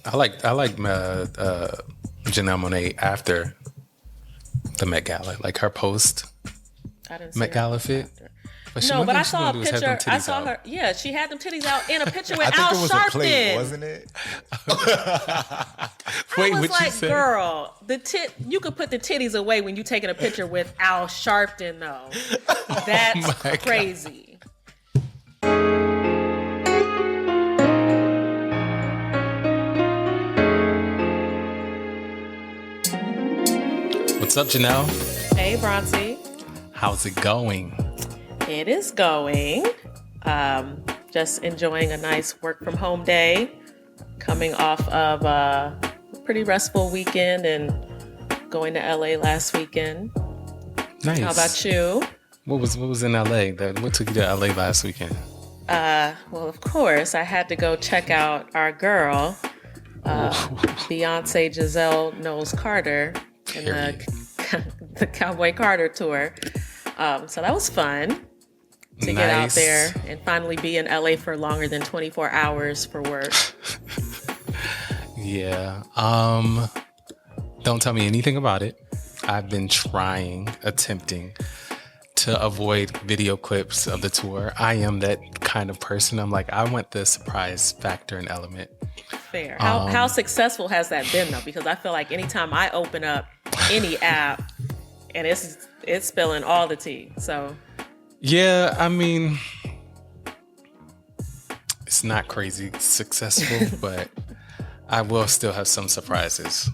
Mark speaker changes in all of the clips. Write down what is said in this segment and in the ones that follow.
Speaker 1: I like Janelle Monáe after the Met Gala, like her post
Speaker 2: I didn't see
Speaker 1: Met
Speaker 2: her
Speaker 1: Gala fit.
Speaker 2: after.
Speaker 1: But
Speaker 2: No,
Speaker 1: one
Speaker 2: but
Speaker 1: thing
Speaker 2: I
Speaker 1: she's
Speaker 2: saw
Speaker 1: gonna
Speaker 2: a
Speaker 1: do is have them
Speaker 2: picture. I
Speaker 1: titties
Speaker 2: saw
Speaker 1: out.
Speaker 2: her. Yeah, she had them titties out in a picture with
Speaker 3: I think
Speaker 2: Al
Speaker 3: it was a plate,
Speaker 2: Sharpton.
Speaker 3: wasn't it?
Speaker 2: I
Speaker 1: Wait,
Speaker 2: was
Speaker 1: what you
Speaker 2: like,
Speaker 1: say?
Speaker 2: girl, you could put the titties away when you taking a picture with Al Sharpton, though. That's
Speaker 1: my God.
Speaker 2: crazy.
Speaker 1: What's up, Janelle?
Speaker 2: Hey, Bronzy.
Speaker 1: How's it going?
Speaker 2: It is going. Just enjoying a nice work from home day. Coming off of a pretty restful weekend and going to LA last weekend.
Speaker 1: Nice.
Speaker 2: How about you?
Speaker 1: What was in LA? What took you to LA last weekend?
Speaker 2: Well, of course, I had to go check out our girl, Beyonce Giselle Knowles Carter, in the Cowboy Carter tour. So that was fun to get out there and finally be in LA for longer than 24 hours for work.
Speaker 1: Yeah. Don't tell me anything about it. I've been attempting to avoid video clips of the tour. I am that kind of person. I'm like, I want the surprise factor and element.
Speaker 2: Fair. How successful has that been though? Because I feel like anytime I open up any app and it's spilling all the tea. So
Speaker 1: yeah, I mean, it's not crazy successful, but I will still have some surprises.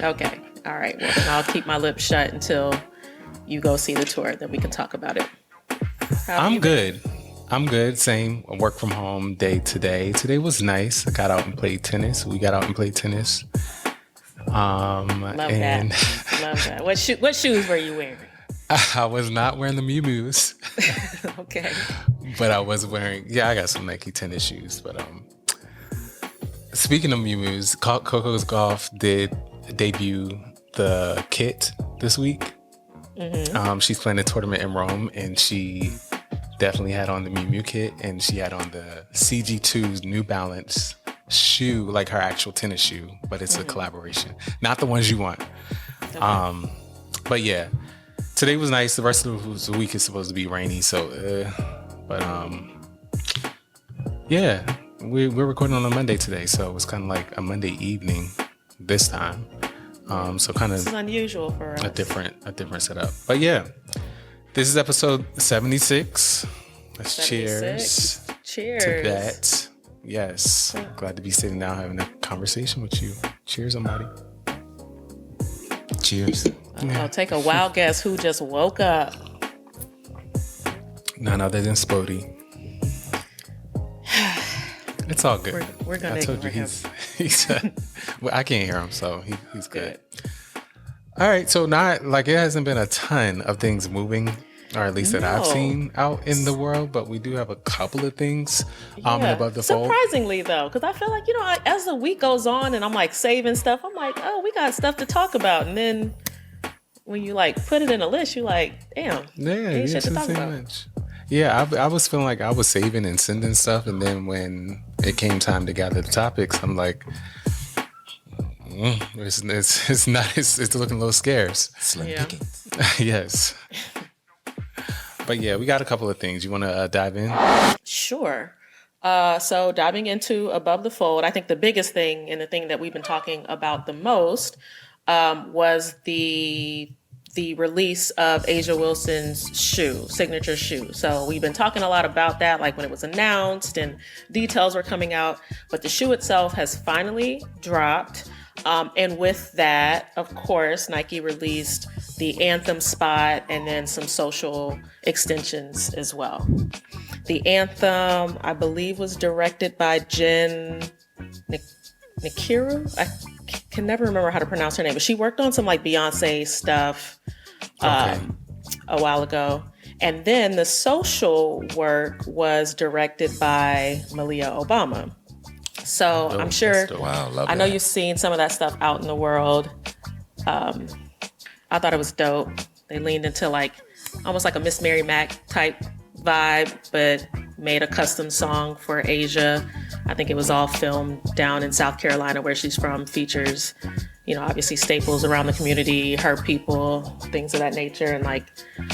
Speaker 2: Okay. All right. Well, then I'll keep my lips shut until you go see the tour. Then we can talk about it.
Speaker 1: I'm good. Same. I work from home day today. Today was nice. I got out and played tennis. We got out and played tennis.
Speaker 2: Love that. What shoes were you wearing?
Speaker 1: I was not wearing the Miu Mius.
Speaker 2: Okay.
Speaker 1: But I was wearing, I got some Nike tennis shoes. But speaking of Miu Mius, Coco's Golf did debut the kit this week. Mm-hmm. She's playing a tournament in Rome, and she definitely had on the Miu Miu kit, and she had on the CG2's New Balance shoe, like her actual tennis shoe, but it's a collaboration, not the ones you want. Okay. But yeah, today was nice. The rest of the week is supposed to be rainy, so yeah, we're recording on a Monday today, so it's kind of like a Monday evening this time. So kind of
Speaker 2: this is unusual for us.
Speaker 1: A different setup. But yeah, this is episode 76. Let's 76. Cheers to that. Yes. Glad to be sitting down having a conversation with you. Cheers, somebody. Cheers.
Speaker 2: I'll take a wild guess who just woke up.
Speaker 1: None other than Spody. It's all good.
Speaker 2: We're gonna.
Speaker 1: I told you he's well, I can't hear him, so he's good. All right, so not like it hasn't been a ton of things moving, or at least that I've seen out in the world, but we do have a couple of things above the fold.
Speaker 2: Surprisingly though, because I feel like as the week goes on and I'm like saving stuff, I'm like, oh, we got stuff to talk about, and then when you like put it in a list, you're like, damn, ain't shit to talk about. Much.
Speaker 1: Yeah, I was feeling like I was saving and sending stuff, and then when it came time to gather the topics, I'm like, it's looking a little scarce.
Speaker 3: Slim pickings.
Speaker 1: Yes. But yeah, we got a couple of things. You want to dive in?
Speaker 2: Sure. So diving into Above the Fold, I think the biggest thing and the thing that we've been talking about the most was the release of Asia Wilson's signature shoe. So we've been talking a lot about that, like when it was announced and details were coming out, but the shoe itself has finally dropped. And with that, of course, Nike released the Anthem spot and then some social extensions as well. The Anthem, I believe, was directed by Jen Nikiru. I can never remember how to pronounce her name, but she worked on some like Beyonce stuff a while ago. And then the social work was directed by Malia Obama. So I'm sure, I know you've seen some of that stuff out in the world. I thought it was dope. They leaned into like almost like a Miss Mary Mac type vibe, but made a custom song for Asia. I think it was all filmed down in South Carolina, where she's from, features, obviously staples around the community, her people, things of that nature. And like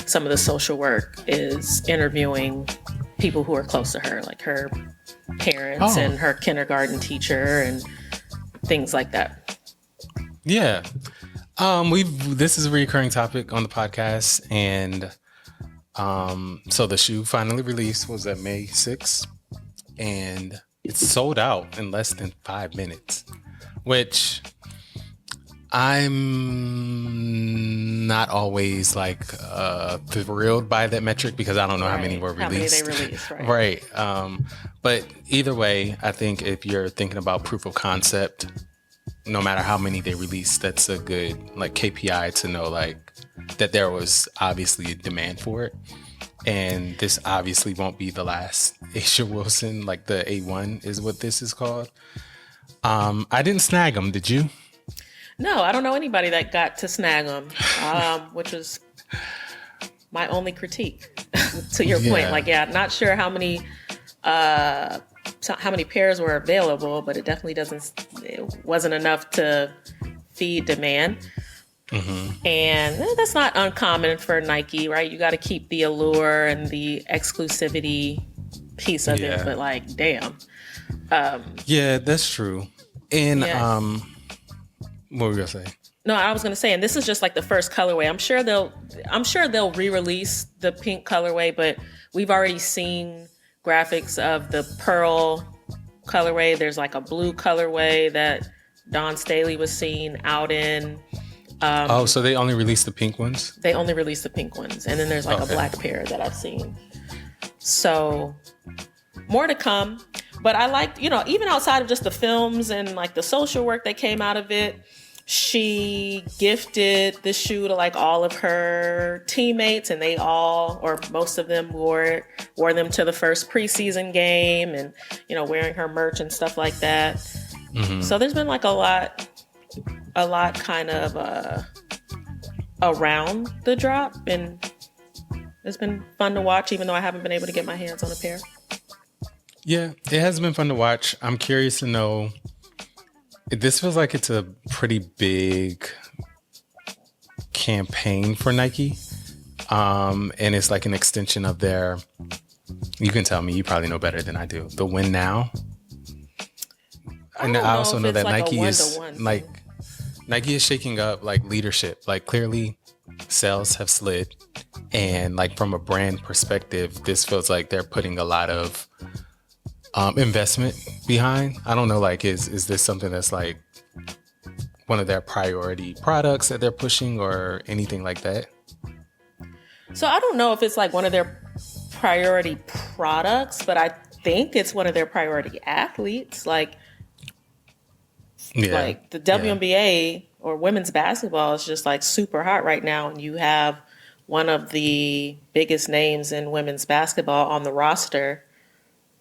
Speaker 2: some of the social work is interviewing people who are close to her, like her parents and her kindergarten teacher and things like that.
Speaker 1: Yeah. This is a recurring topic on the podcast, and so the shoe finally released was at May 6th, and it's sold out in less than 5 minutes, which I'm not always like thrilled by that metric, because I don't know how many were released.
Speaker 2: How many they released, right?
Speaker 1: Right. But either way, I think if you're thinking about proof of concept, no matter how many they release, that's a good like KPI to know like that there was obviously a demand for it. And this obviously won't be the last Aisha Wilson, like the A1 is what this is called. I didn't snag them, did you?
Speaker 2: No, I don't know anybody that got to snag them, which was my only critique to your point. Like, not sure how many pairs were available, but it wasn't enough to feed demand. Mm-hmm. And that's not uncommon for Nike, right? You got to keep the allure and the exclusivity piece of it, but like, damn.
Speaker 1: Yeah, that's true. And what were you gonna say?
Speaker 2: No, I was gonna say, and this is just like the first colorway. I'm sure they'll re-release the pink colorway, but we've already seen graphics of the pearl colorway. There's like a blue colorway that Dawn Staley was seen out in.
Speaker 1: So they only released the pink ones?
Speaker 2: They only released the pink ones. And then there's like a black pair that I've seen. So more to come. But I liked, even outside of just the films and like the social work that came out of it, she gifted the shoe to like all of her teammates, and they all, or most of them, wore them to the first preseason game, and wearing her merch and stuff like that. Mm-hmm. So there's been like a lot kind of around the drop, and it's been fun to watch, even though I haven't been able to get my hands on a pair.
Speaker 1: Yeah, it has been fun to watch. I'm curious to know, this feels like it's a pretty big campaign for Nike. And it's like an extension of their, you can tell me, you probably know better than I do, the Win Now. And I also know that like Nike is like, Nike is shaking up like leadership. Like clearly sales have slid. And like from a brand perspective, this feels like they're putting a lot of investment behind. I don't know, like, is this something that's like one of their priority products that they're pushing or anything like that?
Speaker 2: So I don't know if it's like one of their priority products, but I think it's one of their priority athletes. Like the WNBA or women's basketball is just like super hot right now, and you have one of the biggest names in women's basketball on the roster.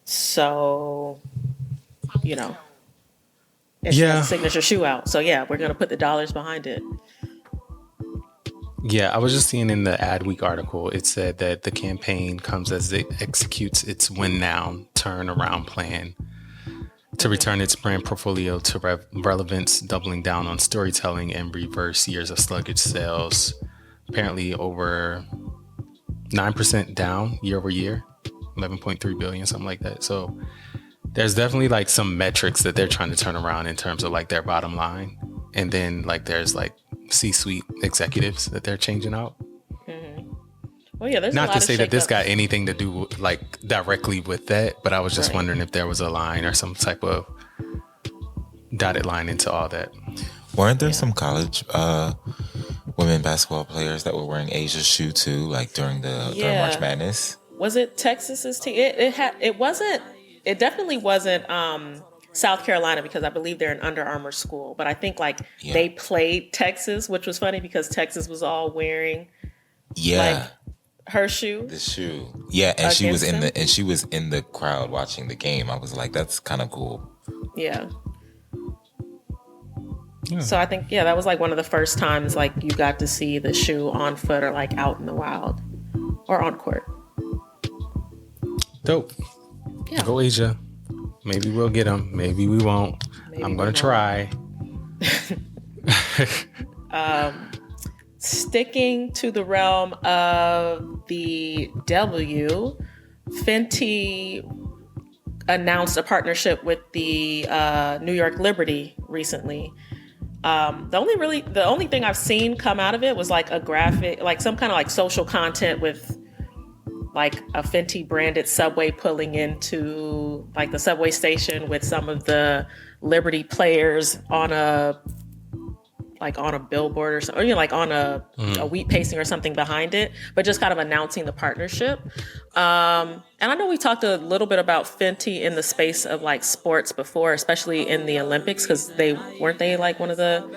Speaker 2: So, it's a signature shoe out. So we're going to put the dollars behind it.
Speaker 1: Yeah, I was just seeing in the Adweek article, it said that the campaign comes as it executes its Win Now turnaround plan to return its brand portfolio to relevance, doubling down on storytelling and reverse years of sluggish sales. Apparently over 9% down year over year. 11.3 billion, something like that. So there's definitely like some metrics that they're trying to turn around in terms of like their bottom line. And then like there's like C-suite executives that they're changing out.
Speaker 2: Mm-hmm. Well, yeah, there's
Speaker 1: not to say that this got anything to do like directly with that, but I was just wondering if there was a line or some type of dotted line into all that.
Speaker 3: Weren't there some college women basketball players that were wearing Asia's shoe too, like during during March Madness?
Speaker 2: Was it Texas's team? It definitely wasn't South Carolina, because I believe they're an Under Armour school. But I think they played Texas, which was funny because Texas was all wearing like her shoe.
Speaker 3: The shoe. Yeah, and she was in the crowd watching the game. I was like, that's kind of cool.
Speaker 2: Yeah. So I think that was like one of the first times like you got to see the shoe on foot or like out in the wild or on court.
Speaker 1: Dope. Yeah. Go Asia. Maybe we'll get them. Maybe we won't. I'm going to try.
Speaker 2: Sticking to the realm of the W, Fenty announced a partnership with the New York Liberty recently. The only thing I've seen come out of it was like a graphic, like some kind of like social content with like a Fenty branded subway pulling into like the subway station with some of the Liberty players on a billboard or something, or, you know, like on a wheat pasting or something behind it, but just kind of announcing the partnership. And I know we talked a little bit about Fenty in the space of like sports before, especially in the Olympics, because they like one of the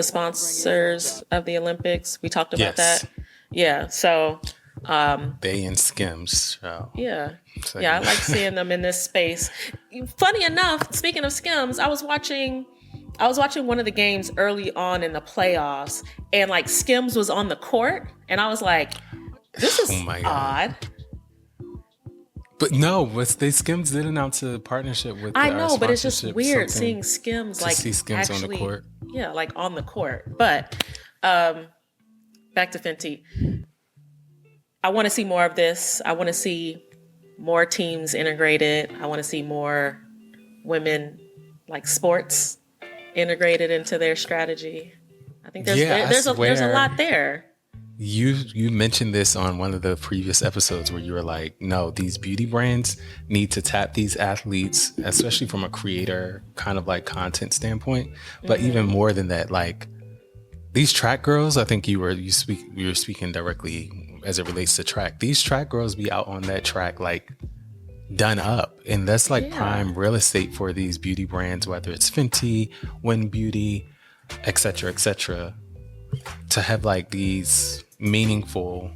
Speaker 2: sponsors of the Olympics. We talked about that. Yeah. So
Speaker 1: they and Skims. So.
Speaker 2: Yeah. Yeah, I like seeing them in this space. Funny enough, speaking of Skims, I was watching one of the games early on in the playoffs, and like Skims was on the court, and I was like, this is odd.
Speaker 1: But no, Skims did announce a partnership with.
Speaker 2: I know, but it's just weird seeing Skims like
Speaker 1: see Skims actually, on the court.
Speaker 2: Yeah, like on the court. But back to Fenty. I want to see more of this. I want to see more teams integrated. I want to see more women like sports integrated into their strategy. I think there's a lot there.
Speaker 1: You mentioned this on one of the previous episodes where you were like, no, these beauty brands need to tap these athletes, especially from a creator kind of like content standpoint. But even more than that, like these track girls, I think you were speaking directly as it relates to track. These track girls be out on that track like done up, and that's like prime real estate for these beauty brands, whether it's Fenty, Win Beauty, etc., to have like these meaningful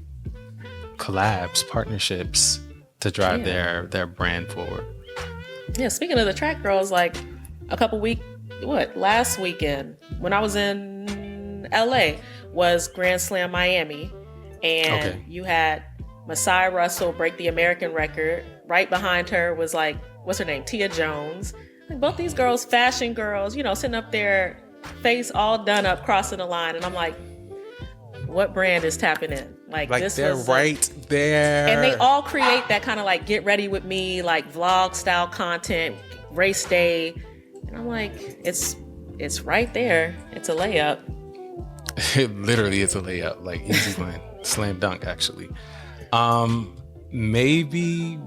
Speaker 1: collabs, partnerships to drive their brand forward.
Speaker 2: Yeah, speaking of the track girls, like last weekend when I was in LA was Grand Slam Miami, and you had Masai Russell break the American record. Right behind her was like, what's her name? Tia Jones. Like both these girls, fashion girls, you know, sitting up there, face all done up, crossing the line. And I'm like, what brand is tapping in? Like this
Speaker 1: they're
Speaker 2: was
Speaker 1: right there.
Speaker 2: And they all create that kind of like get ready with me, like vlog style content, race day. And I'm like, it's right there. It's a layup.
Speaker 1: Literally, it's a layup. Like easy win. Slam dunk, actually. Maybe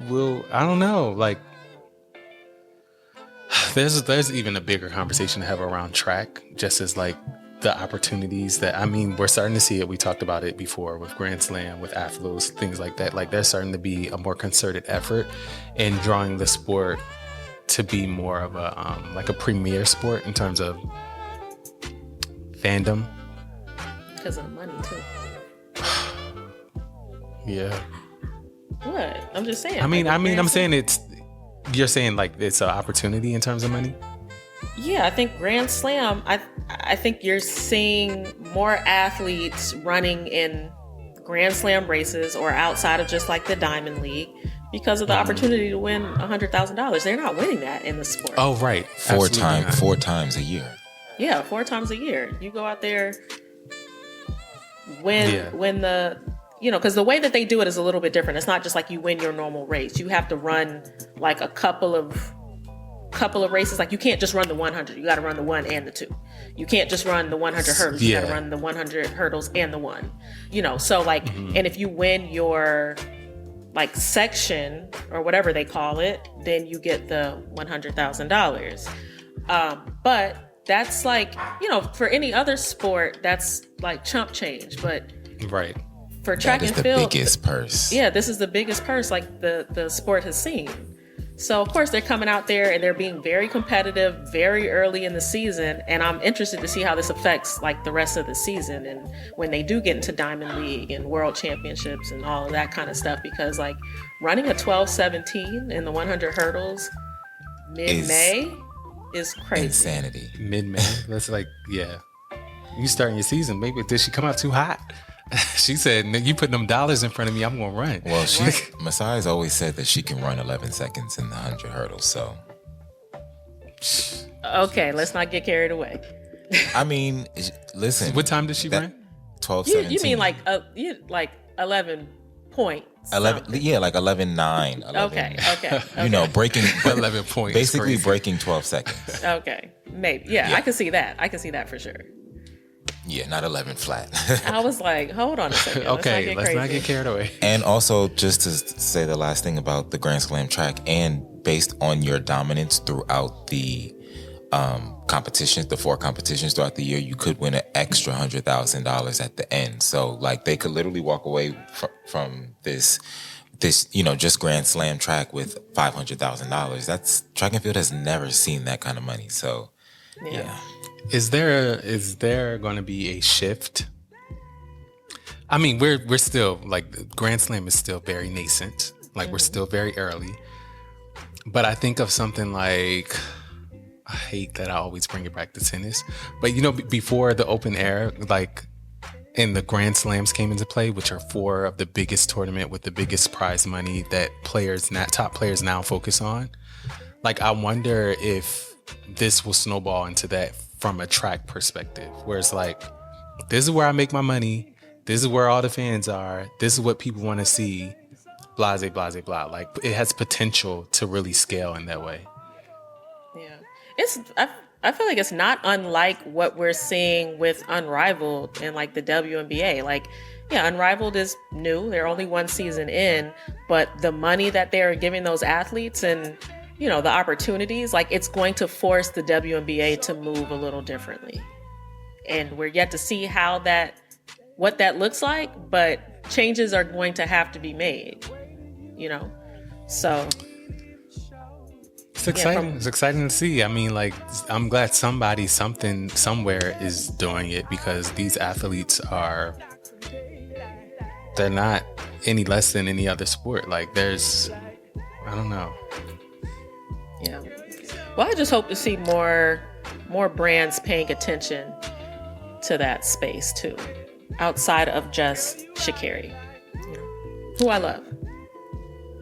Speaker 1: I don't know, like there's even a bigger conversation to have around track, just as like the opportunities that, I mean, we're starting to see it. We talked about it before with Grand Slam, with Athlos, things like that. Like there's starting to be a more concerted effort in drawing the sport to be more of a like a premier sport in terms of fandom.
Speaker 2: Because of the money too.
Speaker 1: Yeah.
Speaker 2: What? I'm just saying.
Speaker 1: I'm saying you're saying like it's an opportunity in terms of money?
Speaker 2: Yeah, I think Grand Slam, I think you're seeing more athletes running in Grand Slam races or outside of just like the Diamond League because of the opportunity to win $100,000. They're not winning that in the sport.
Speaker 1: Oh, right.
Speaker 3: Four times a year.
Speaker 2: Yeah, 4 times a year. You go out there, win the... You know, because the way that they do it is a little bit different. It's not just like you win your normal race. You have to run like a couple of races. Like you can't just run the 100. You got to run the 1 and the 2. You can't just run the 100 hurdles. You got to run the 100 hurdles and the 1. You know, so like, and if you win your like section or whatever they call it, then you get the $100,000. But that's like, you know, for any other sport, that's like chump change. But
Speaker 1: right.
Speaker 2: For track and field,
Speaker 3: the biggest purse.
Speaker 2: Yeah, this is the biggest purse like the sport has seen. So of course they're coming out there and they're being very competitive very early in the season, and I'm interested to see how this affects like the rest of the season and when they do get into Diamond League and World Championships and all of that kind of stuff, because like running a 12:17 in the 100 hurdles mid-May is crazy.
Speaker 3: Insanity.
Speaker 1: Mid-May. That's like, yeah. You starting your season, maybe did she come out too hot? She said, you put them dollars in front of me, I'm going to run.
Speaker 3: Well, Masai's always said that she can run 11 seconds in the 100 hurdles, so.
Speaker 2: Okay, let's not get carried away.
Speaker 3: I mean, listen.
Speaker 1: What time did she run?
Speaker 3: 12:17.
Speaker 2: You mean like 11 points?
Speaker 3: 11, yeah, like 11:09.
Speaker 2: Okay.
Speaker 3: You know, breaking
Speaker 1: 11 points.
Speaker 3: basically
Speaker 1: crazy.
Speaker 3: breaking 12 seconds.
Speaker 2: Okay, maybe. Yeah, I can see that. I can see that for sure.
Speaker 3: Yeah, not 11 flat.
Speaker 2: I was like, hold on a second.
Speaker 1: Okay, let's not get carried away.
Speaker 3: And also, just to say the last thing about the Grand Slam track, and based on your dominance throughout the competitions, the 4 competitions throughout the year, you could win an extra $100,000 at the end. So, like, they could literally walk away from this, just Grand Slam track with $500,000. That's track and field has never seen that kind of money. So, yeah.
Speaker 1: Is there going to be a shift? I mean, we're still like Grand Slam is still very nascent. Like we're still very early. But I think of something like, I hate that I always bring it back to tennis, but before the open air, like, and the Grand Slams came into play, which are 4 of the biggest tournament with the biggest prize money that top players now focus on. Like, I wonder if this will snowball into that from a track perspective, where it's like, this is where I make my money. This is where all the fans are. This is what people want to see. Blase, blase, blah. Like, it has potential to really scale in that way.
Speaker 2: Yeah. I feel like it's not unlike what we're seeing with Unrivaled and like the WNBA. Like, yeah, Unrivaled is new. They're only 1 season in, but the money that they're giving those athletes and, the opportunities, like, it's going to force the WNBA to move a little differently. And we're yet to see what that looks like, but changes are going to have to be made, So
Speaker 1: it's exciting. It's exciting to see. I mean, like, I'm glad somebody, somewhere is doing it, because these athletes they're not any less than any other sport. Like, I don't know.
Speaker 2: Yeah. Well, I just hope to see more brands paying attention to that space too, outside of just Sha'Carri, who I love.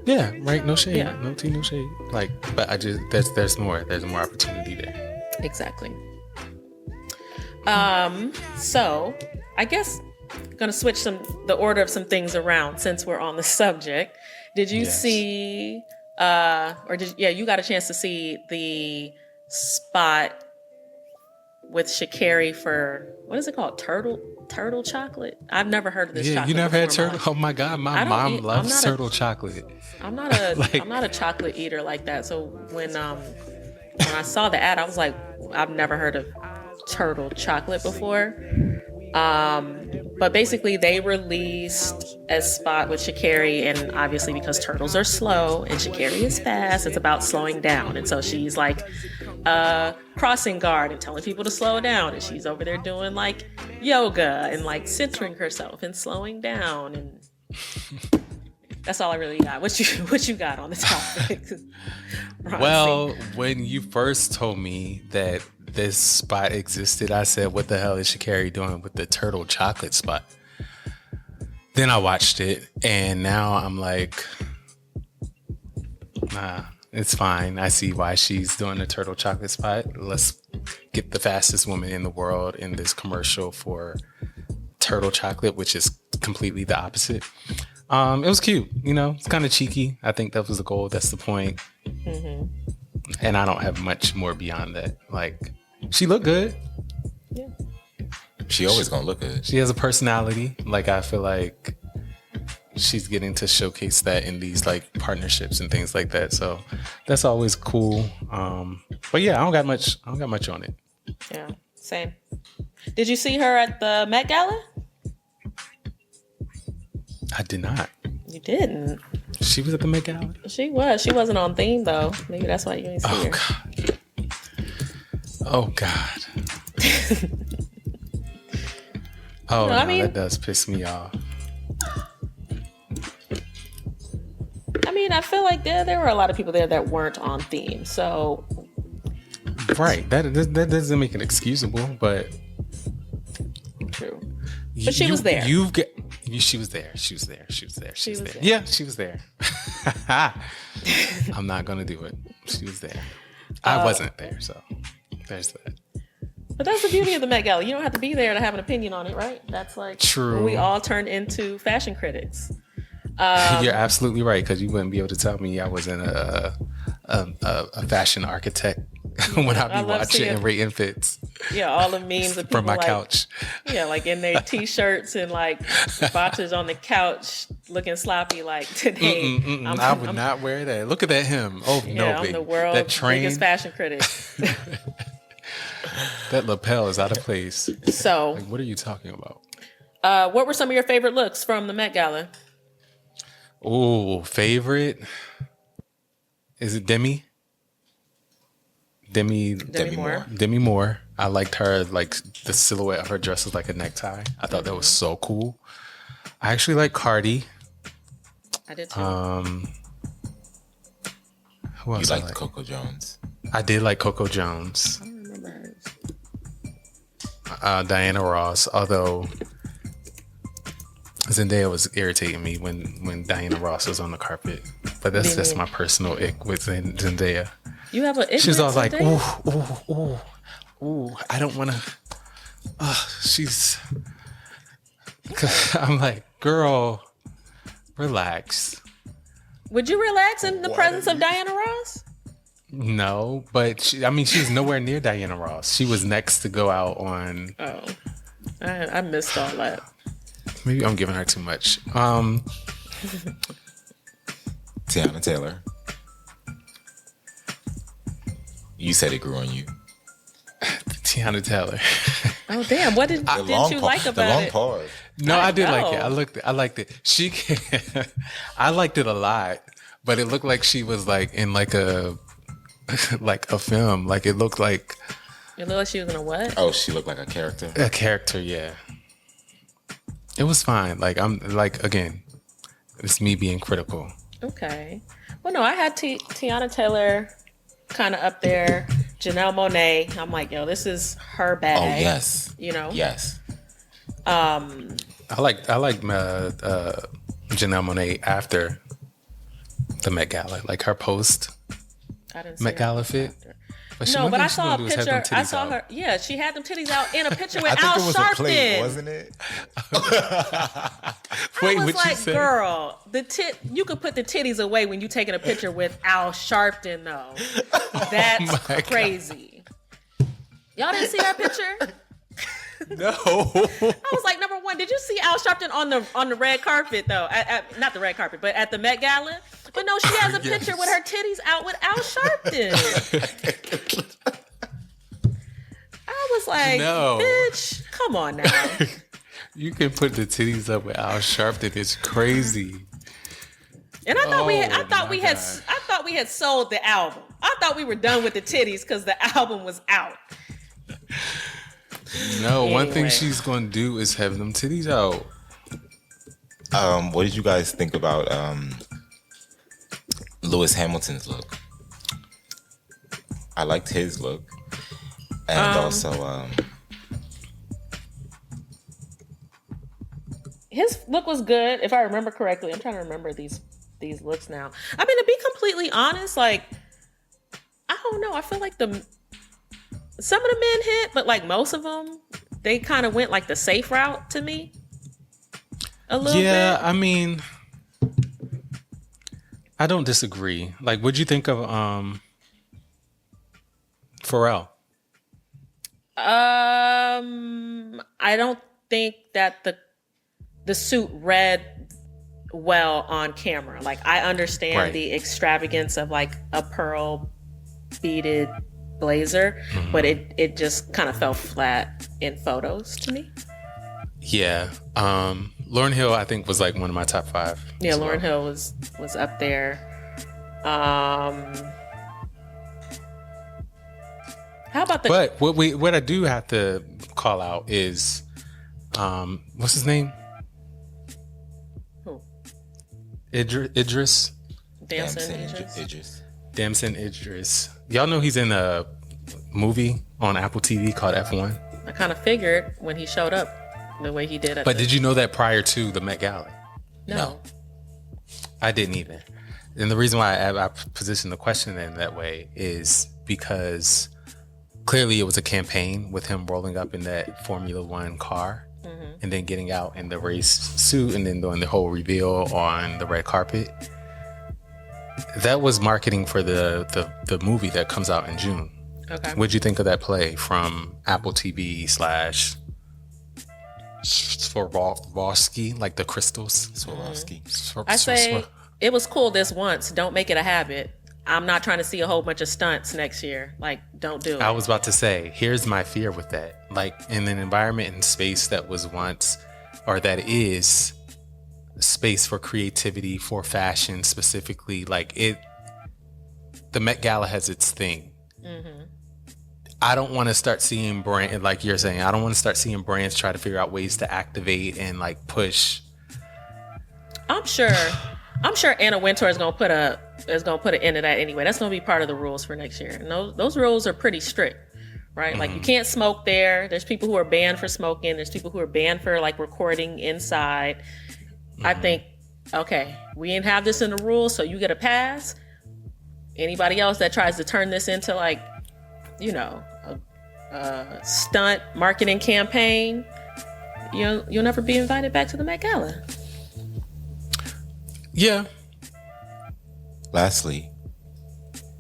Speaker 1: Yeah, right. No shade.
Speaker 2: Yeah.
Speaker 1: No tea, no shade. Like, but I just there's more opportunity there.
Speaker 2: Exactly. So I guess I'm gonna switch the order of some things around since we're on the subject. Did you see? You got a chance to see the spot with Sha'Carri for, what is it called? Turtle chocolate? I've never heard of this chocolate.
Speaker 1: You never had
Speaker 2: before.
Speaker 1: turtle? Oh my God, my mom loves turtle chocolate.
Speaker 2: I'm not a chocolate eater like that. So when I saw the ad, I was like, I've never heard of turtle chocolate before. But basically they released a spot with Sha'Carri, and obviously because turtles are slow and Sha'Carri is fast, it's about slowing down. And so she's like crossing guard and telling people to slow down, and she's over there doing like yoga and like centering herself and slowing down, and that's all I really got. What you got on the topic?
Speaker 1: Well, when you first told me that this spot existed, I said, what the hell is Sha'Carri doing with the turtle chocolate spot? Then I watched it, and now I'm like, nah, it's fine. I see why she's doing the turtle chocolate spot. Let's get the fastest woman in the world in this commercial for turtle chocolate, which is completely the opposite. It was cute, it's kind of cheeky. I think that was the goal. That's the point. Mm-hmm. And I don't have much more beyond that. Like, she looked good.
Speaker 2: Yeah.
Speaker 3: She always gonna look good.
Speaker 1: She has a personality. Like, I feel like she's getting to showcase that in these like partnerships and things like that. So that's always cool. But yeah, I don't got much on it.
Speaker 2: Yeah, same. Did you see her at the Met Gala?
Speaker 1: I did not.
Speaker 2: You didn't.
Speaker 1: She was at the Met Gala?
Speaker 2: She was. She wasn't on theme though. Maybe that's why you didn't see her.
Speaker 1: God. Oh God. Oh, no, that does piss me off.
Speaker 2: I mean, I feel like there were a lot of people there that weren't on theme. So,
Speaker 1: right, that doesn't make it excusable, but
Speaker 2: true. But she was there.
Speaker 1: She was there. She was there. Yeah, she was there. I'm not gonna do it. She was there. I wasn't there, so there's that.
Speaker 2: But that's the beauty of the Met Gala. You don't have to be there to have an opinion on it, right? That's like
Speaker 1: True.
Speaker 2: We all turn into fashion critics.
Speaker 1: You're absolutely right, because you wouldn't be able to tell me I wasn't a fashion architect when I be watching and rating fits.
Speaker 2: Yeah, all the memes of people
Speaker 1: from my
Speaker 2: like,
Speaker 1: couch.
Speaker 2: Yeah, like in their t-shirts and like boxers on the couch looking sloppy. Like today,
Speaker 1: I would not wear that. Look at that hem. Oh
Speaker 2: yeah,
Speaker 1: no,
Speaker 2: I'm
Speaker 1: baby.
Speaker 2: the world's
Speaker 1: That train,
Speaker 2: biggest fashion critic.
Speaker 1: that lapel is out of place.
Speaker 2: So,
Speaker 1: Like, what are you talking about?
Speaker 2: what were some of your favorite looks from the Met Gala?
Speaker 1: Oh, favorite? Is it Demi? Demi
Speaker 2: Moore.
Speaker 1: Demi Moore. I liked her, like the silhouette of her dress was like a necktie. I thought that was so cool. I actually like Cardi.
Speaker 2: I did too.
Speaker 1: Who else
Speaker 3: You
Speaker 1: I
Speaker 3: liked Coco Jones.
Speaker 1: I did like Coco Jones.
Speaker 2: I don't remember hers.
Speaker 1: Diana Ross, although Zendaya was irritating me when Diana Ross was on the carpet. But that's just my personal ick with Zendaya.
Speaker 2: You have an
Speaker 1: She's all like,
Speaker 2: Zendaya?
Speaker 1: ooh, I don't want to. I'm like, girl, relax.
Speaker 2: Would you relax in the presence of Diana Ross?
Speaker 1: No, but she's nowhere near Diana Ross. She was next to go out on.
Speaker 2: Oh, I missed all that.
Speaker 1: Maybe I'm giving her too much.
Speaker 3: Tiana Taylor. You said it grew on you.
Speaker 1: Tiana Taylor.
Speaker 2: Oh damn! What did you like about
Speaker 3: the long
Speaker 2: it?
Speaker 3: pause.
Speaker 1: No, I did
Speaker 2: know.
Speaker 1: like it. I liked it. I liked it a lot, but it looked like she was like in like a film. Like it looked like
Speaker 2: she was in a what?
Speaker 3: Oh, she looked like a character.
Speaker 1: a character. Yeah, it was fine. Like I'm like again, it's me being critical.
Speaker 2: Okay. Well, no, I had Tiana Taylor kind of up there. Janelle Monáe. I'm like, yo, this is her bag.
Speaker 3: Oh yes.
Speaker 2: You know.
Speaker 3: Yes.
Speaker 1: I like Janelle Monáe after the Met Gala, like her post
Speaker 2: I didn't see
Speaker 1: Met
Speaker 2: her
Speaker 1: Gala fit.
Speaker 2: after.
Speaker 1: But
Speaker 2: No, but I saw a
Speaker 1: do is have
Speaker 2: picture.
Speaker 1: them
Speaker 2: I
Speaker 1: titties
Speaker 2: saw
Speaker 1: out.
Speaker 2: her. Yeah, she had them titties out in a picture with
Speaker 3: I think
Speaker 2: Al
Speaker 3: it was a
Speaker 2: Sharpton.
Speaker 3: plate, wasn't it?
Speaker 2: I
Speaker 1: Wait,
Speaker 2: was
Speaker 1: what you
Speaker 2: like,
Speaker 1: say?
Speaker 2: girl, you could put the titties away when you taking a picture with Al Sharpton, though. That's
Speaker 1: my
Speaker 2: crazy. Y'all didn't see that picture?
Speaker 1: No.
Speaker 2: I was like, number one, did you see Al Sharpton on the red carpet though? Not the red carpet, but at the Met Gala. But no, she has a picture with her titties out with Al Sharpton. I was like,
Speaker 1: No.
Speaker 2: bitch, come on now.
Speaker 1: You can put the titties up with Al Sharpton. It's crazy.
Speaker 2: And I thought
Speaker 1: my God.
Speaker 2: I thought we had sold the album. I thought we were done with the titties because the album was out.
Speaker 1: No, one thing
Speaker 2: Anyway.
Speaker 1: she's gonna do is have them titties out.
Speaker 3: What did you guys think about Lewis Hamilton's look? I liked his look, and also
Speaker 2: His look was good, if I remember correctly. I'm trying to remember these looks now. I mean, to be completely honest, like, I don't know. I feel like some of the men hit, but like most of them, they kind of went like the safe route to me. A little
Speaker 1: Yeah,
Speaker 2: bit.
Speaker 1: I mean, I don't disagree. Like, what'd you think of Pharrell?
Speaker 2: I don't think that the suit read well on camera. Like, I understand
Speaker 1: Right.
Speaker 2: the extravagance of like a pearl beaded blazer, but it just kind of fell flat in photos to me.
Speaker 1: Yeah. Lauryn Hill, I think, was like one of my top 5.
Speaker 2: Yeah,
Speaker 1: as
Speaker 2: Lauryn
Speaker 1: well.
Speaker 2: Hill was up there. How about the
Speaker 1: But what I do have to call out is, what's his name?
Speaker 2: who?
Speaker 1: Idris.
Speaker 2: Damson
Speaker 3: Damson
Speaker 2: Idris?
Speaker 3: Idris.
Speaker 1: Damson Idris. Y'all know he's in a movie on Apple TV called F1.
Speaker 2: I kind of figured when he showed up the way he did.
Speaker 1: But did you know that prior to the Met Gala?
Speaker 2: No.
Speaker 1: I didn't either. And the reason why I positioned the question in that way is because clearly it was a campaign with him rolling up in that Formula One car and then getting out in the race suit and then doing the whole reveal on the red carpet. That was marketing for the movie that comes out in June.
Speaker 2: Okay.
Speaker 1: What'd you think of that play from Apple TV / Swarovski, like the crystals?
Speaker 3: Swarovski.
Speaker 2: I say it was cool this once. Don't make it a habit. I'm not trying to see a whole bunch of stunts next year. Like, don't do it.
Speaker 1: I was about to say, here's my fear with that. Like, in an environment and space that was once, or that is space for creativity, for fashion specifically, like the Met Gala has its thing. I don't want to start seeing brand, like you're saying, I don't want to start seeing brands try to figure out ways to activate and like push.
Speaker 2: I'm sure Anna Wintour is gonna put an end to that anyway. That's gonna be part of the rules for next year. And those rules are pretty strict, right? Like you can't smoke there. There's people who are banned for smoking. There's people who are banned for like recording inside. I think, okay, we didn't have this in the rules, so you get a pass. Anybody else that tries to turn this into like, you know, a stunt marketing campaign, you'll never be invited back to the Met Gala.
Speaker 1: Yeah.
Speaker 3: Lastly,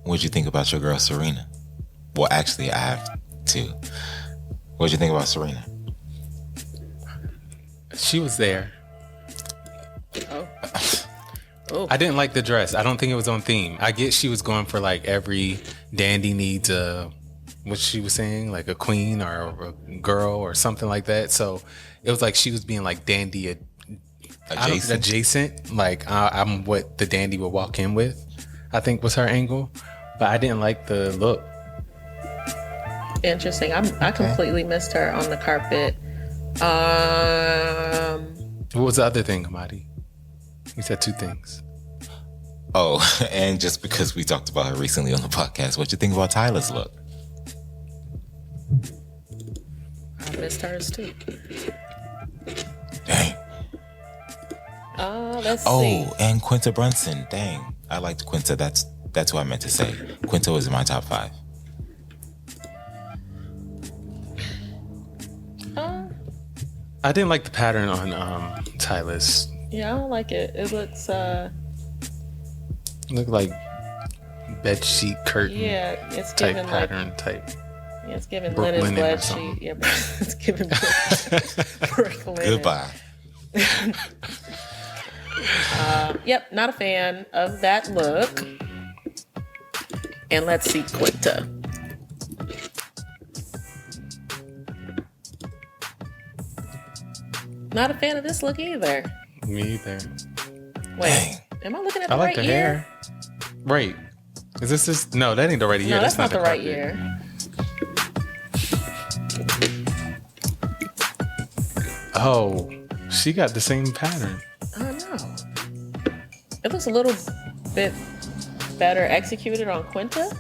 Speaker 3: what'd you think about your girl Serena? Well, actually, I have two. What'd you think about Serena?
Speaker 1: She was there.
Speaker 2: Oh.
Speaker 1: I didn't like the dress. I don't think it was on theme. I get she was going for like every dandy needs what she was saying, like a queen or a girl or something like that. So it was like she was being like dandy adjacent. Like I'm what the dandy would walk in with, I think was her angle. But I didn't like the look.
Speaker 2: Interesting. I completely missed her on the carpet.
Speaker 1: What was the other thing, Amadi? You said two things.
Speaker 3: Oh, and just because we talked about her recently on the podcast, what you think about Tyler's look?
Speaker 2: I missed hers too.
Speaker 3: Dang.
Speaker 2: Let's see.
Speaker 3: Oh, and Quinta Brunson. Dang. I liked Quinta. That's what I meant to say. Quinta was in my top 5.
Speaker 1: I didn't like the pattern on Tyler's.
Speaker 2: Yeah, I don't like it. It looks
Speaker 1: looked like bed sheet curtain.
Speaker 2: Yeah, it's
Speaker 1: type
Speaker 2: giving
Speaker 1: pattern type.
Speaker 2: Yeah, it's giving
Speaker 1: Brooklyn
Speaker 2: linen
Speaker 1: or
Speaker 2: bed
Speaker 1: something.
Speaker 2: sheet. Yeah, it's giving Brooklyn.
Speaker 3: Goodbye.
Speaker 2: Yep, not a fan of that look. And let's see Quinta. Not a fan of this look either.
Speaker 1: Me either.
Speaker 2: Wait,
Speaker 3: Dang.
Speaker 2: am I looking at the
Speaker 1: I like
Speaker 2: right
Speaker 1: the
Speaker 2: year?
Speaker 1: hair. Right. Is this? No, that ain't the right year.
Speaker 2: No, that's not the right
Speaker 1: carpet.
Speaker 2: year.
Speaker 1: Oh, she got the same pattern.
Speaker 2: I don't know. It looks a little bit better executed on Quinta.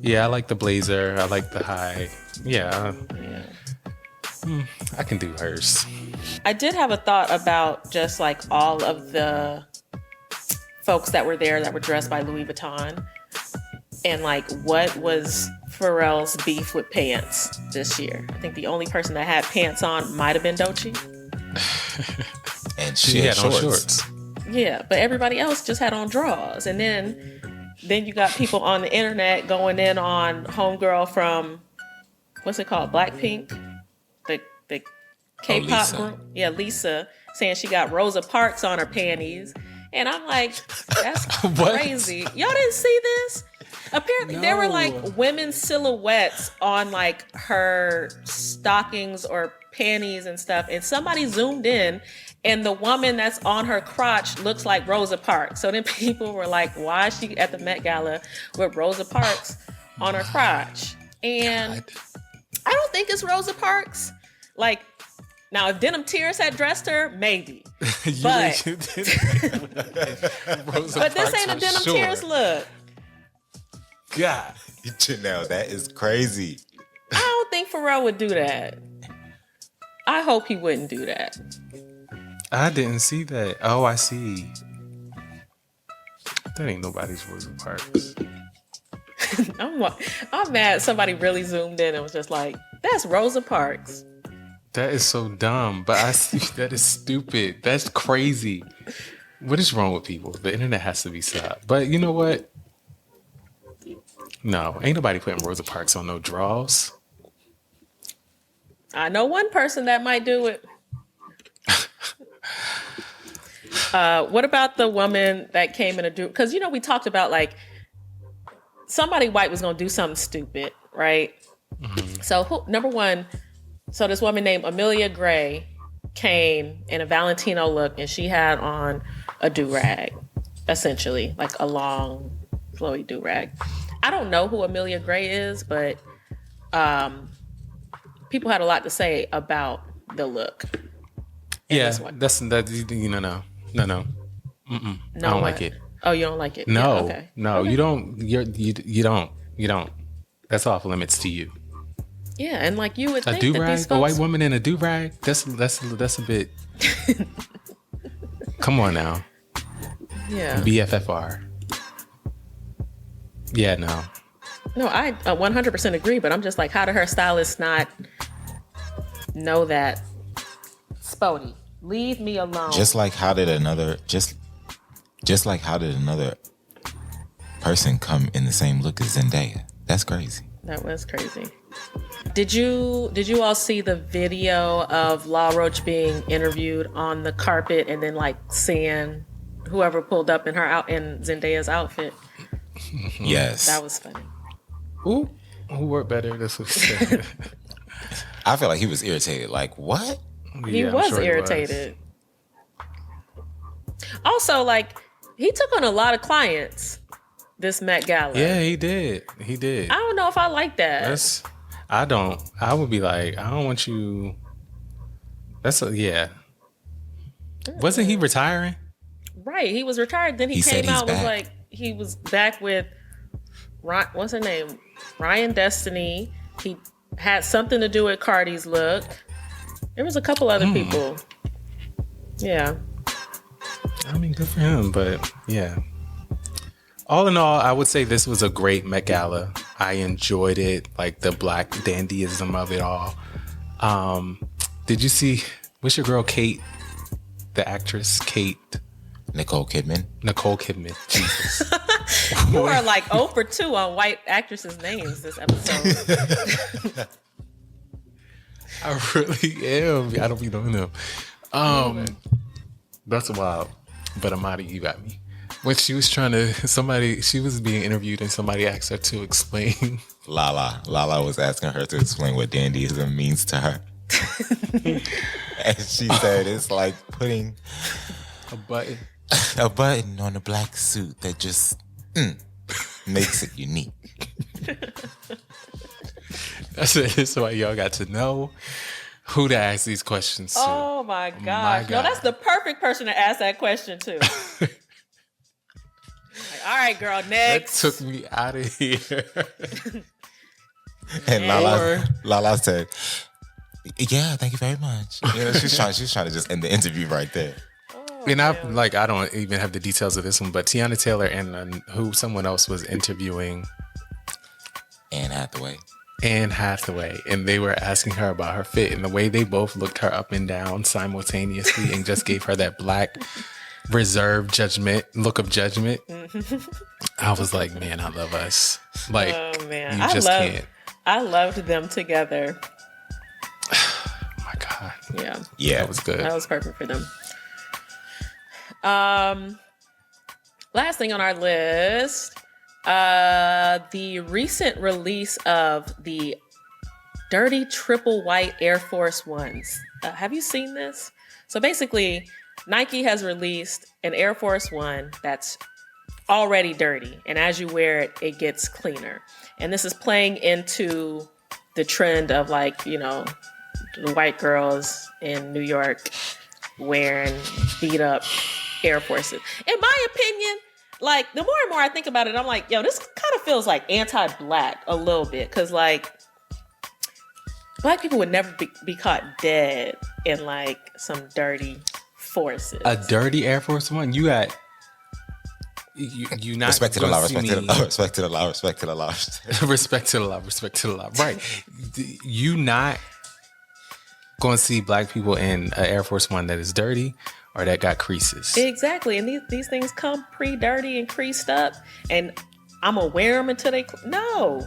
Speaker 1: Yeah, I like the blazer. I like the high. Yeah,
Speaker 2: Yeah.
Speaker 1: I can do hers.
Speaker 2: I did have a thought about just like all of the folks that were there that were dressed by Louis Vuitton and like what was Pharrell's beef with pants this year. I think the only person that had pants on might have been Doechii.
Speaker 3: And
Speaker 1: She had on shorts.
Speaker 2: Yeah, but everybody else just had on drawers. And then you got people on the internet going in on homegirl from, what's it called, Blackpink? The K-pop
Speaker 3: Lisa.
Speaker 2: group. Yeah, Lisa, saying she got Rosa Parks on her panties. And I'm like, that's
Speaker 1: What?
Speaker 2: crazy. Y'all didn't see this? Apparently there were
Speaker 1: No.
Speaker 2: like women's silhouettes on like her stockings or panties and stuff. And somebody zoomed in and the woman that's on her crotch looks like Rosa Parks. So then people were like, why is she at the Met Gala with Rosa Parks on her crotch? And I don't think it's Rosa Parks. Like, now if Denim Tears had dressed her, maybe. But this ain't a Denim Tears look.
Speaker 3: God, Janelle, that is crazy.
Speaker 2: I don't think Pharrell would do that. I hope he wouldn't do that.
Speaker 1: I didn't see that. Oh, I see. That ain't nobody's Rosa Parks.
Speaker 2: I'm mad somebody really zoomed in and was just like, that's Rosa Parks.
Speaker 1: That is so dumb, but I see that is stupid. That's crazy. What is wrong with people? The internet has to be stopped. But you know what? No, ain't nobody putting Rosa Parks on no draws.
Speaker 2: I know one person that might do it. What about the woman that came in a do? Because we talked about like somebody white was gonna do something stupid, right? Mm-hmm. So number one, so this woman named Amelia Gray came in a Valentino look, and she had on a do-rag, essentially like a long, flowy do-rag. I don't know who Amelia Gray is, but people had a lot to say about the look.
Speaker 1: Yeah, that's that. No. I don't like it.
Speaker 2: Oh, you don't like it?
Speaker 1: No,
Speaker 2: yeah, okay.
Speaker 1: No,
Speaker 2: okay.
Speaker 1: You don't. You don't. That's off limits to you.
Speaker 2: Yeah, and like you would think
Speaker 1: a do-rag,
Speaker 2: that these folks...
Speaker 1: a white woman in a do-rag. That's a bit. Come on now.
Speaker 2: Yeah.
Speaker 1: BFFR. Yeah, no.
Speaker 2: No, I 100% agree, but I'm just like, how did her stylist not know that? Spody, leave me alone.
Speaker 3: Just like how did another person come in the same look as Zendaya? That's crazy.
Speaker 2: That was crazy. Did you all see the video of La Roche being interviewed on the carpet and then like seeing whoever pulled up in Zendaya's outfit?
Speaker 3: Yes.
Speaker 2: That was funny.
Speaker 1: Who worked better? This was.
Speaker 3: I feel like he was irritated. Like, what?
Speaker 2: He was irritated. Also, like, he took on a lot of clients this Met Gala.
Speaker 1: Yeah, he did. I
Speaker 2: don't know if I like that.
Speaker 1: I don't. I would be like, I don't want you. Yeah. Wasn't he retiring?
Speaker 2: Right. He was retired. Then he came out was like, he was back with, what's her name? Ryan Destiny. He had something to do with Cardi's look. There was a couple other people. Yeah.
Speaker 1: I mean, good for him, but yeah. All in all, I would say this was a great Met Gala. I enjoyed it, like the black dandyism of it all. Did you see, what's your girl Kate, the actress Kate?
Speaker 3: Nicole Kidman.
Speaker 1: Jesus.
Speaker 2: You are like 0 for 2 on white actresses' names this episode.
Speaker 1: I really am. I don't be knowing them. That's wild. But Amadi, you got me. When she was she was being interviewed and somebody asked her to explain.
Speaker 3: Lala was asking her to explain what dandyism means to her. And she said it's like putting a button on a black suit that just makes it unique.
Speaker 1: That's why y'all got to know who to ask these questions to.
Speaker 2: Oh my gosh. No, that's the perfect person to ask that question to. Like, all right, girl, next.
Speaker 1: That took me out of here.
Speaker 3: And Lala said, yeah, thank you very much. She's trying to just end the interview right there.
Speaker 1: And I don't even have the details of this one, but Tiana Taylor and someone else was interviewing
Speaker 3: Anne Hathaway,
Speaker 1: and they were asking her about her fit, and the way they both looked her up and down simultaneously and just gave her that black reserved look of judgment. I was like, man, I love us. Like,
Speaker 2: oh man,
Speaker 1: you just can't.
Speaker 2: I loved them together.
Speaker 1: Oh my God.
Speaker 2: Yeah,
Speaker 1: that was good.
Speaker 2: That was perfect for them. Last thing on our list, the recent release of the dirty triple white Air Force Ones. Have you seen this? So basically, Nike has released an Air Force One that's already dirty, and as you wear it, it gets cleaner. And this is playing into the trend of the white girls in New York wearing beat up Air Forces. In my opinion, the more and more I think about it, I'm like, yo, this kind of feels like anti-black a little bit, because black people would never be caught dead in some dirty Forces.
Speaker 1: A dirty Air Force One? You got You not
Speaker 3: respect to the law,
Speaker 1: gonna see
Speaker 3: respect to
Speaker 1: me-
Speaker 3: the law, respect to the law, respect to the law.
Speaker 1: respect to the law, respect to the law. Right. You not going to see black people in an Air Force One that is dirty or that got creases.
Speaker 2: Exactly. And these things come pre-dirty and creased up, and I'm going to wear them until they... No.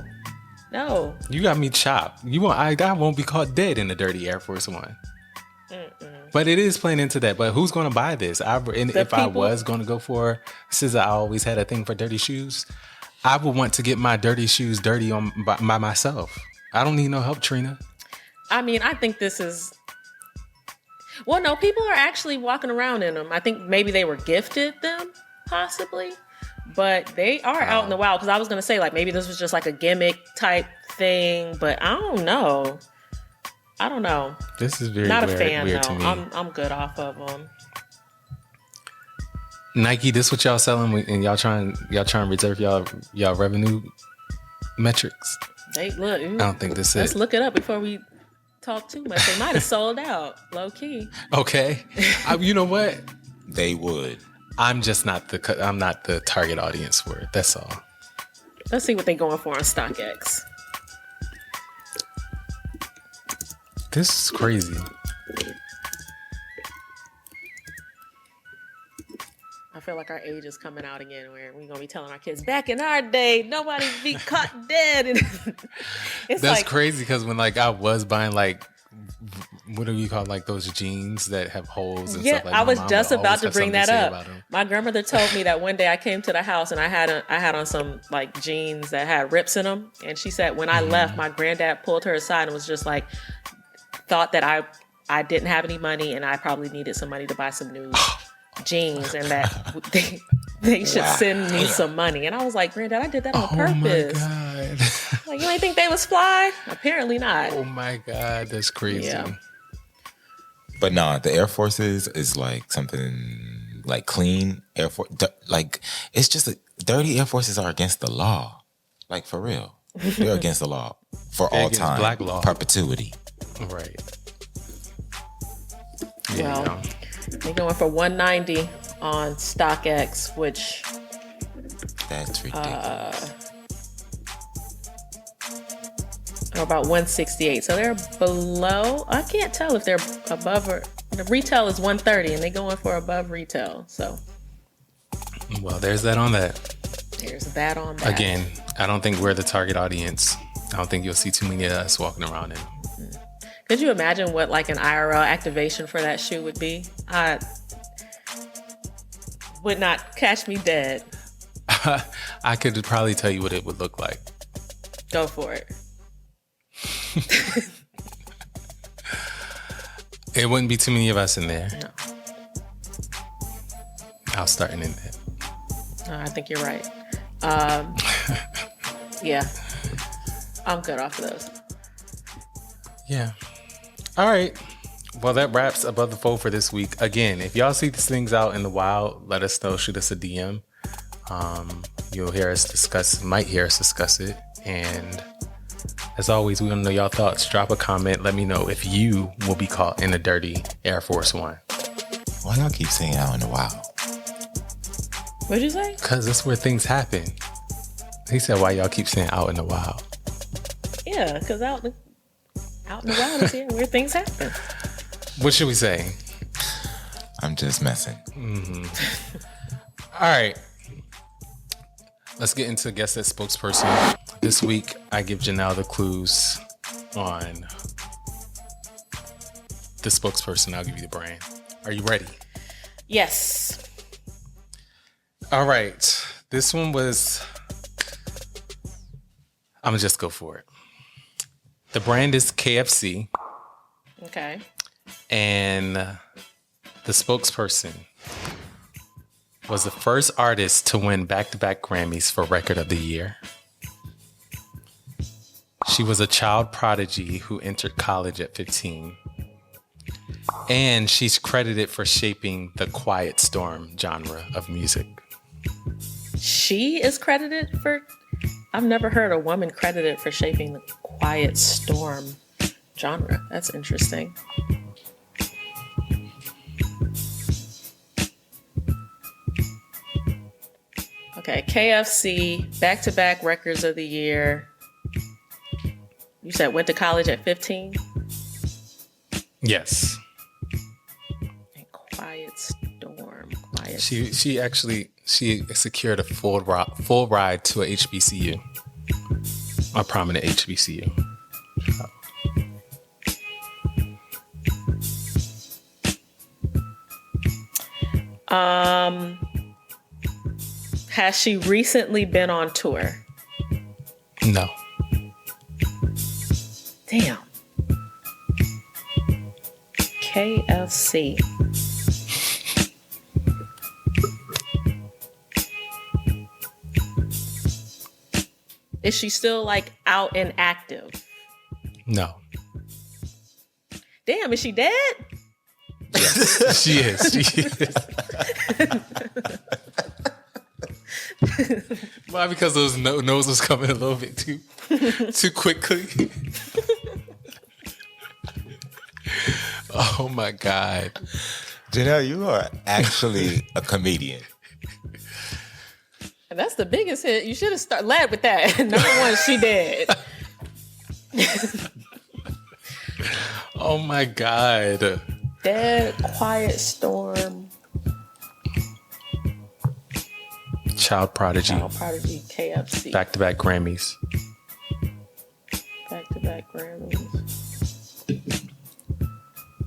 Speaker 1: You got me chopped. I won't be caught dead in a dirty Air Force One. But it is playing into that. But who's going to buy this? If I was going to go for, since I always had a thing for dirty shoes, I would want to get my dirty shoes dirty by myself. I don't need no help, Trina.
Speaker 2: I mean, I think this is... Well, no, people are actually walking around in them. I think maybe they were gifted them, possibly. But they are out in the wild. Because I was going to say, like, maybe this was just like a gimmick type thing. But I don't know.
Speaker 1: This is very
Speaker 2: Not
Speaker 1: weird,
Speaker 2: a fan,
Speaker 1: weird
Speaker 2: though.
Speaker 1: to me.
Speaker 2: I'm good off of them.
Speaker 1: Nike, this what y'all selling, and y'all trying to reserve y'all revenue metrics.
Speaker 2: I
Speaker 1: don't think this is
Speaker 2: Let's
Speaker 1: it.
Speaker 2: look it up before we talk too much. They might have sold out, low key.
Speaker 1: Okay, you know what?
Speaker 3: They would.
Speaker 1: I'm not the target audience for it. That's all.
Speaker 2: Let's see what they're going for on StockX.
Speaker 1: This is crazy.
Speaker 2: I feel like our age is coming out again, where we're gonna be telling our kids, back in our day, nobody be caught dead. And it's
Speaker 1: That's
Speaker 2: like,
Speaker 1: crazy because when I was buying what do you call those jeans that have holes and stuff like that?
Speaker 2: I was just about to bring that up. My grandmother told me that one day I came to the house and I had on some jeans that had rips in them, and she said when I left, my granddad pulled her aside and was just like, thought that I didn't have any money and I probably needed some money to buy some new jeans, and that they should send me some money. And I was like, Granddad, I did that on purpose.
Speaker 1: Oh my God.
Speaker 2: You ain't think they was fly? Apparently not.
Speaker 1: Oh my God, that's crazy.
Speaker 2: Yeah.
Speaker 3: But nah, the Air Forces is something clean Air Force. It's just dirty Air Forces are against the law. For real. They're against the law for all
Speaker 1: against
Speaker 3: time.
Speaker 1: black law.
Speaker 3: Perpetuity.
Speaker 1: Right.
Speaker 2: Well, they're going for $190 on StockX, which
Speaker 3: That's ridiculous.
Speaker 2: are about $168. So they're below. I can't tell if they're above or the retail is $130, and they're going for above retail. So
Speaker 1: Well, there's that on that.
Speaker 2: there's that on that.
Speaker 1: Again, I don't think we're the target audience. I don't think you'll see too many of us walking around in them.
Speaker 2: Could you imagine what an IRL activation for that shoe would be? I would not catch me dead.
Speaker 1: I could probably tell you what it would look like.
Speaker 2: Go for it.
Speaker 1: It wouldn't be too many of us in there.
Speaker 2: No.
Speaker 1: I'll start in there.
Speaker 2: I think you're right. Yeah. I'm good off of those.
Speaker 1: Yeah. All right. Well, that wraps Above the Fold for this week. Again, if y'all see these things out in the wild, let us know. Shoot us a DM. You'll might hear us discuss it. And as always, we want to know y'all thoughts. Drop a comment. Let me know if you will be caught in a dirty Air Force One.
Speaker 3: Why y'all keep saying out in the wild?
Speaker 2: What'd you say?
Speaker 1: Because that's where things happen. He said, why y'all keep saying out in the wild?
Speaker 2: Yeah, because out in the wild is here where things happen.
Speaker 1: What should we say?
Speaker 3: I'm just messing.
Speaker 1: All right. Let's get into Guess That Spokesperson. This week, I give Janelle the clues on the spokesperson. I'll give you the brand. Are you ready?
Speaker 2: Yes.
Speaker 1: All right. This one was... I'm going to just go for it. The brand is KFC.
Speaker 2: Okay.
Speaker 1: And the spokesperson was the first artist to win back-to-back Grammys for Record of the Year. She was a child prodigy who entered college at 15. And she's credited for shaping the Quiet Storm genre of music.
Speaker 2: She is credited for... I've never heard a woman credited for shaping the Quiet Storm genre. That's interesting. Okay, KFC, back-to-back records of the year. You said went to college at 15?
Speaker 1: Yes.
Speaker 2: And Quiet Storm.
Speaker 1: She secured a full ride to a HBCU, a prominent HBCU.
Speaker 2: Has she recently been on tour?
Speaker 1: No.
Speaker 2: Damn. KFC. Is she still like out and active?
Speaker 1: No.
Speaker 2: Damn, is she dead?
Speaker 1: Yes, she is. Why? Because those nose was coming a little bit too quickly. Oh my God.
Speaker 3: Janelle, you are actually a comedian.
Speaker 2: And that's the biggest hit. You should have led with that. Number one, she dead.
Speaker 1: Oh my God.
Speaker 2: Dead, Quiet Storm.
Speaker 1: Child Prodigy.
Speaker 2: KFC.
Speaker 1: Back-to-back Grammys.
Speaker 2: Back-to-back Grammys.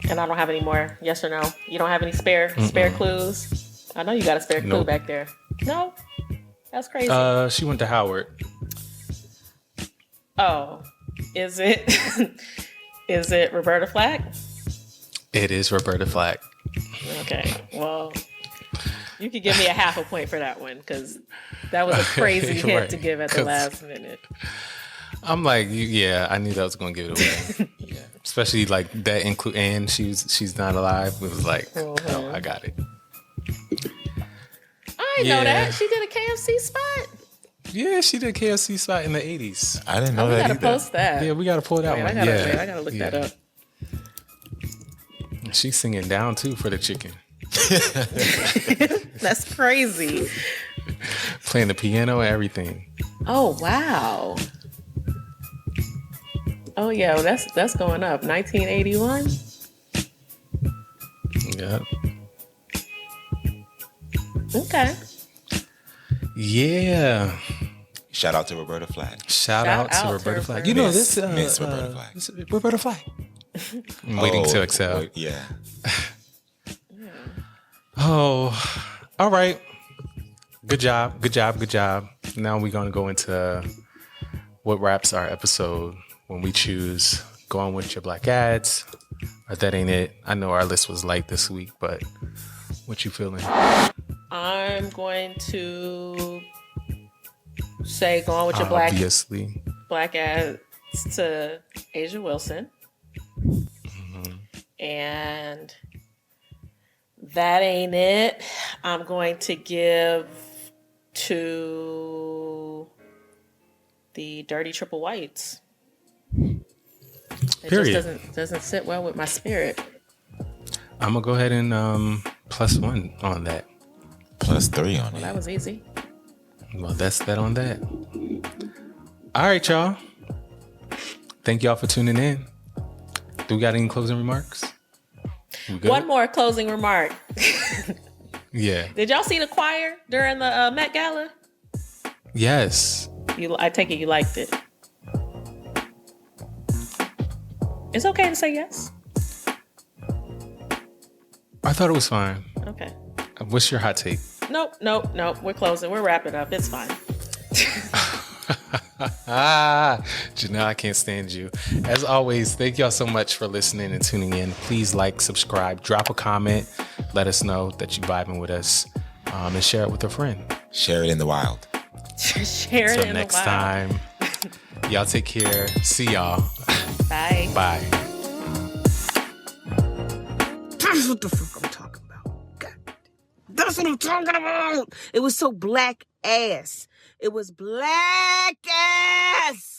Speaker 2: And I don't have any more. Yes or no? You don't have any spare clues? I know you got a spare clue back there. No? That's crazy.
Speaker 1: She went to Howard.
Speaker 2: Oh. Is it Roberta Flack?
Speaker 1: It is Roberta Flack.
Speaker 2: Okay. Well, you could give me a half a point for that one because that was a crazy hit
Speaker 1: right.
Speaker 2: to give at the last minute.
Speaker 1: I'm like, yeah, I knew that was going to give it away. Yeah. Especially like that include, and she's not alive. It was like, oh, I got it.
Speaker 2: I didn't know that. She did a KFC spot.
Speaker 1: Yeah, she did a KFC spot in the 80s.
Speaker 3: I didn't know that either.
Speaker 2: We gotta post that.
Speaker 1: Yeah, we gotta pull that one.
Speaker 2: I gotta look that up.
Speaker 1: She's singing down too for the chicken.
Speaker 2: That's crazy.
Speaker 1: Playing the piano and everything.
Speaker 2: Oh wow. Oh yeah, well, that's going up. 1981.
Speaker 1: Yeah.
Speaker 2: Okay.
Speaker 1: Yeah.
Speaker 3: Shout out to Roberta Flack.
Speaker 1: Shout out to Roberta Flack. You know this
Speaker 3: Miss Roberta Flack.
Speaker 1: Roberta Flack. I'm waiting to excel.
Speaker 3: Yeah.
Speaker 1: Oh, all right. Good job. Now we're gonna go into what wraps our episode when we choose Go On With Your Black Ads or That Ain't It. I know our list was light this week, but what you feeling?
Speaker 2: I'm going to say Go On With Your Black Ads to Asia Wilson. And That Ain't It, I'm going to give to the Dirty Triple Whites. It
Speaker 1: Period.
Speaker 2: just doesn't sit well with my spirit.
Speaker 1: I'm gonna go ahead and +1 on that.
Speaker 3: +3 on it.
Speaker 2: Well, that was easy.
Speaker 1: Well, that's that on that. All right, y'all. Thank y'all for tuning in. Do we got any closing remarks?
Speaker 2: One more closing remark.
Speaker 1: Yeah.
Speaker 2: Did y'all see the choir during the Met Gala?
Speaker 1: Yes.
Speaker 2: I take it you liked it. It's okay to say yes.
Speaker 1: I thought it was fine.
Speaker 2: Okay.
Speaker 1: What's your hot take?
Speaker 2: Nope. We're closing. We're wrapping up. It's fine.
Speaker 1: Janelle, I can't stand you. As always, thank y'all so much for listening and tuning in. Please like, subscribe, drop a comment. Let us know that you're vibing with us, and share it with a friend.
Speaker 3: Share it in the wild.
Speaker 2: Share it in the wild.
Speaker 1: Till next time, y'all take care. See y'all.
Speaker 2: Bye.
Speaker 1: Bye.
Speaker 4: That's what the fuck I'm talking about. God. That's what I'm talking about. It was so black ass. It was black ass.